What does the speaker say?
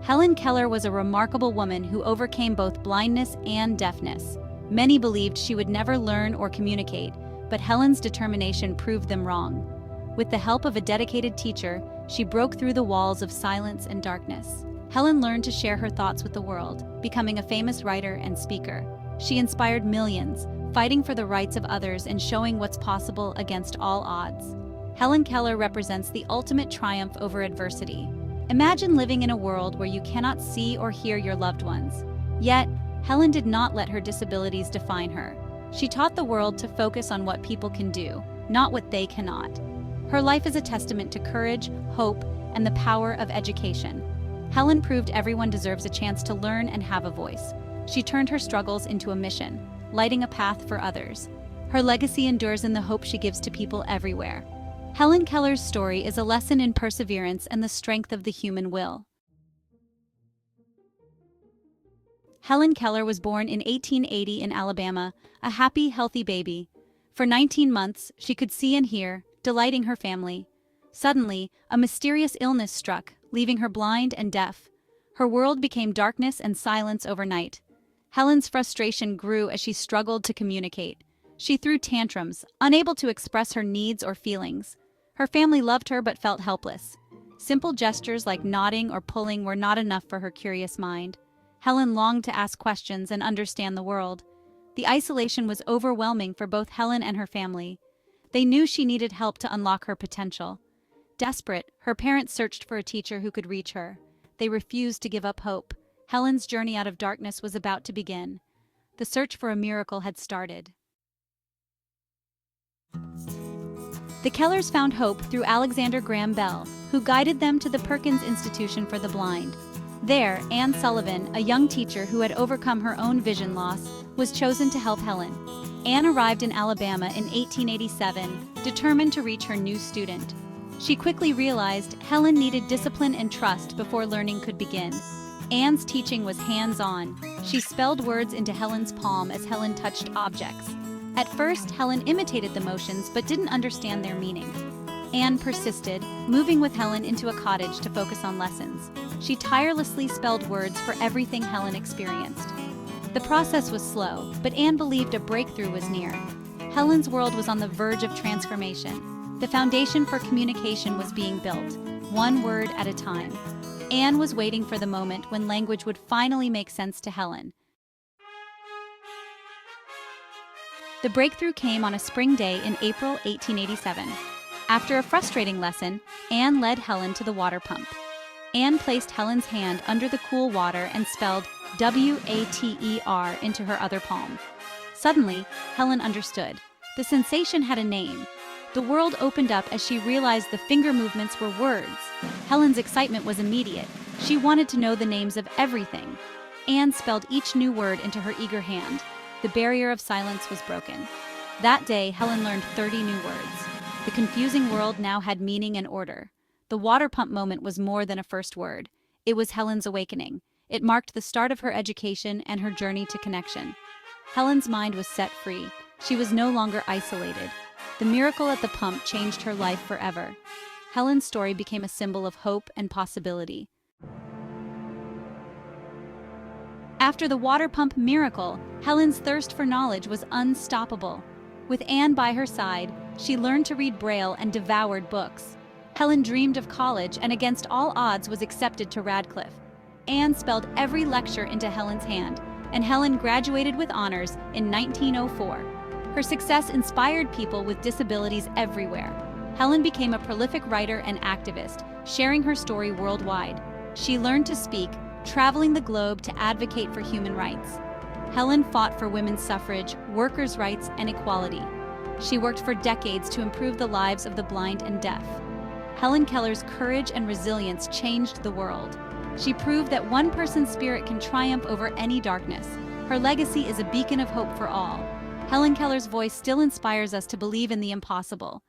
Helen Keller was a remarkable woman who overcame both blindness and deafness. Many believed she would never learn or communicate, but Helen's determination proved them wrong. With the help of a dedicated teacher, she broke through the walls of silence and darkness. Helen learned to share her thoughts with the world, becoming a famous writer and speaker. She inspired millions, fighting for the rights of others and showing what's possible against all odds. Helen Keller represents the ultimate triumph over adversity. Imagine living in a world where you cannot see or hear your loved ones. Yet, Helen did not let her disabilities define her. She taught the world to focus on what people can do, not what they cannot. Her life is a testament to courage, hope, and the power of education. Helen proved everyone deserves a chance to learn and have a voice. She turned her struggles into a mission, lighting a path for others. Her legacy endures in the hope she gives to people everywhere. Helen Keller's story is a lesson in perseverance and the strength of the human will. Helen Keller was born in 1880 in Alabama, a happy, healthy baby. For 19 months, she could see and hear, delighting her family. Suddenly, a mysterious illness struck, leaving her blind and deaf. Her world became darkness and silence overnight. Helen's frustration grew as she struggled to communicate. She threw tantrums, unable to express her needs or feelings. Her family loved her but felt helpless. Simple gestures like nodding or pulling were not enough for her curious mind. Helen longed to ask questions and understand the world. The isolation was overwhelming for both Helen and her family. They knew she needed help to unlock her potential. Desperate, her parents searched for a teacher who could reach her. They refused to give up hope. Helen's journey out of darkness was about to begin. The search for a miracle had started. The Kellers found hope through Alexander Graham Bell, who guided them to the Perkins Institution for the Blind. There, Anne Sullivan, a young teacher who had overcome her own vision loss, was chosen to help Helen. Anne arrived in Alabama in 1887, determined to reach her new student. She quickly realized Helen needed discipline and trust before learning could begin. Anne's teaching was hands-on. She spelled words into Helen's palm as Helen touched objects. At first, Helen imitated the motions but didn't understand their meaning. Anne persisted, moving with Helen into a cottage to focus on lessons. She tirelessly spelled words for everything Helen experienced. The process was slow, but Anne believed a breakthrough was near. Helen's world was on the verge of transformation. The foundation for communication was being built, one word at a time. Anne was waiting for the moment when language would finally make sense to Helen. The breakthrough came on a spring day in April 1887. After a frustrating lesson, Anne led Helen to the water pump. Anne placed Helen's hand under the cool water and spelled W-A-T-E-R into her other palm. Suddenly, Helen understood. The sensation had a name. The world opened up as she realized the finger movements were words. Helen's excitement was immediate. She wanted to know the names of everything. Anne spelled each new word into her eager hand. The barrier of silence was broken. That day, Helen learned 30 new words. The confusing world now had meaning and order. The water pump moment was more than a first word. It was Helen's awakening. It marked the start of her education and her journey to connection. Helen's mind was set free. She was no longer isolated. The miracle at the pump changed her life forever. Helen's story became a symbol of hope and possibility. After the water pump miracle, Helen's thirst for knowledge was unstoppable. With Anne by her side, she learned to read Braille and devoured books. Helen dreamed of college and against all odds was accepted to Radcliffe. Anne spelled every lecture into Helen's hand, and Helen graduated with honors in 1904. Her success inspired people with disabilities everywhere. Helen became a prolific writer and activist, sharing her story worldwide. She learned to speak, traveling the globe to advocate for human rights. Helen fought for women's suffrage, workers' rights, and equality. She worked for decades to improve the lives of the blind and deaf. Helen Keller's courage and resilience changed the world. She proved that one person's spirit can triumph over any darkness. Her legacy is a beacon of hope for all. Helen Keller's voice still inspires us to believe in the impossible.